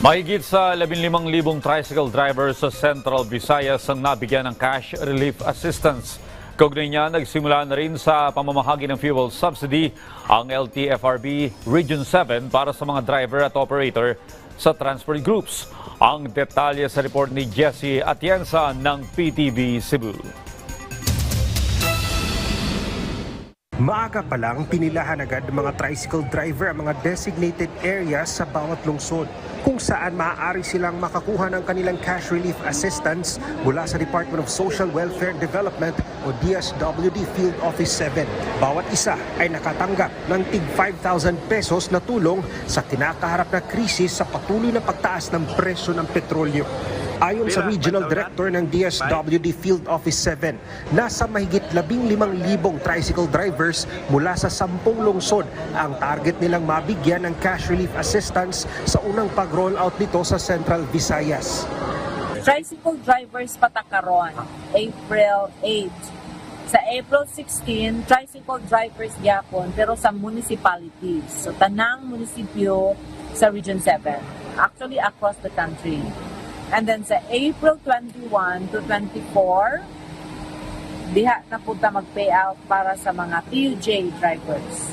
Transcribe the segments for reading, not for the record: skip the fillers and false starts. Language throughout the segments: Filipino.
Mahigit sa 15,000 tricycle drivers sa Central Visayas ang nabigyan ng cash relief assistance. Kaugnay niya, nagsimula na rin sa pamamahagi ng fuel subsidy ang LTFRB Region 7 para sa mga driver at operator sa transport groups. Ang detalye sa report ni Jessie Atienza ng PTV Cebu. Maaga pa lang, pinilahan agad ng mga tricycle driver ang mga designated areas sa bawat lungsod kung saan maaari silang makakuha ng kanilang cash relief assistance mula sa Department of Social Welfare Development o DSWD Field Office 7. Bawat isa ay nakatanggap ng tig 5,000 pesos na tulong sa kinakaharap na krisis sa patuloy na pagtaas ng presyo ng petrolyo. Ayon sa Regional Director ng DSWD Field Office 7, nasa mahigit 15,000 tricycle drivers mula sa 10 lungsod ang target nilang mabigyan ng cash relief assistance sa unang pag-roll out nito sa Central Visayas. Tricycle drivers patakaron, April 8. Sa April 16, tricycle drivers gyapon pero sa municipalities. So tanang munisipyo sa Region 7, actually across the country. And then sa April 21 to 24, diha na punta mag-payout para sa mga PUJ drivers.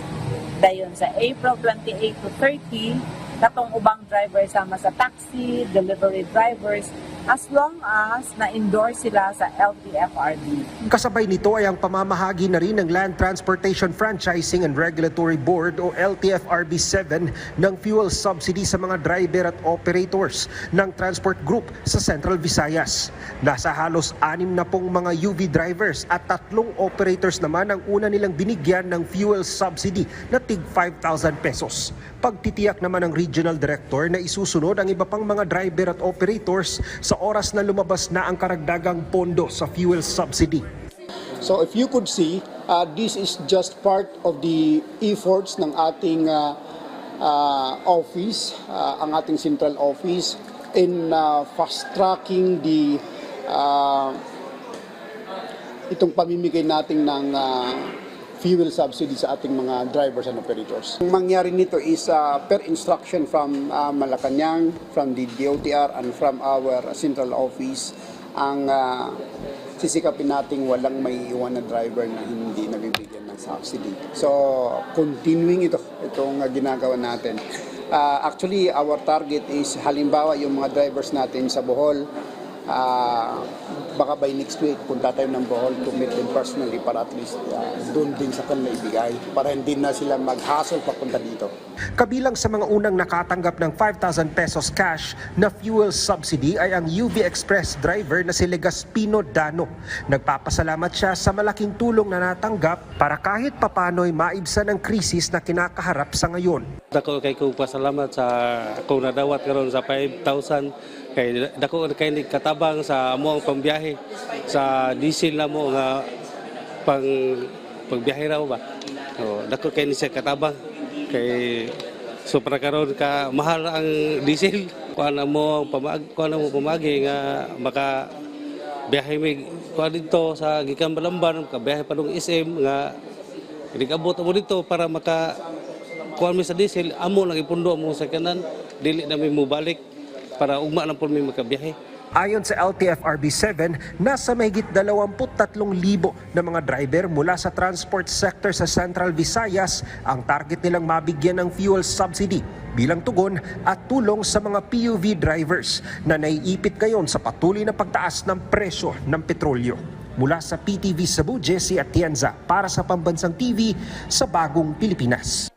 Dayon sa April 28 to 30, katong ubang drivers sama sa taxi, delivery drivers, as long as na-endorse sila sa LTFRB. Kasabay nito ay ang pamamahagi na rin ng Land Transportation Franchising and Regulatory Board o LTFRB 7 ng fuel subsidy sa mga driver at operators ng transport group sa Central Visayas. Nasa halos 6 na pong mga UV drivers at 3 operators naman ang una nilang binigyan ng fuel subsidy na tig 5,000 pesos. Pagtitiyak naman ng Regional Director na isusunod ang iba pang mga driver at operators sa oras na lumabas na ang karagdagang pondo sa fuel subsidy. So if you could see, this is just part of the efforts ng ating office, ang ating central office in fast-tracking the itong pamimigay natin ng fuel subsidy sa ating mga drivers and operators. Ang mangyari nito is per instruction from Malacanang, from the DOTR and from our central office, ang sisikapin nating walang may iwan na driver na hindi nabibigyan ng subsidy. So, continuing itong ginagawa natin. Actually, our target is halimbawa yung mga drivers natin sa Bohol, baka by next week punta tayo ng Bohol to meet them personally para at least doon din sa kanila ibigay para hindi na sila mag-hassle papunta dito. Kabilang sa mga unang nakatanggap ng 5,000 pesos cash na fuel subsidy ay ang UV Express driver na si Legaspino Dano. Nagpapasalamat siya sa malaking tulong na natanggap para kahit papano'y maibsan ang krisis na kinakaharap sa ngayon. Dako kay ko pasalamat sa akong nadawat karon sa 5,000 kay dako kay katabang sa among pambiyahe sa diesel na mo nga pagbiyahe raw ba. So dako kay ni sa katabang kay so para karon ka mahal ang diesel kuan mo pamagi nga maka biyahe mi kuan dito sa gikan Balamban ka biyahe pa dong SM nga nigabot mo dito para maka kuan mi sa diesel amo lang ipundo mo sa kanan dili na mi mo balik para ugma lang po may magkabiyahe. Ayon sa LTFRB 7, nasa mahigit 23,000 na mga driver mula sa transport sector sa Central Visayas ang target nilang mabigyan ng fuel subsidy bilang tugon at tulong sa mga PUV drivers na naiipit ngayon sa patuloy na pagtaas ng presyo ng petrolyo. Mula sa PTV Cebu, Jessie Atienza para sa Pambansang TV sa Bagong Pilipinas.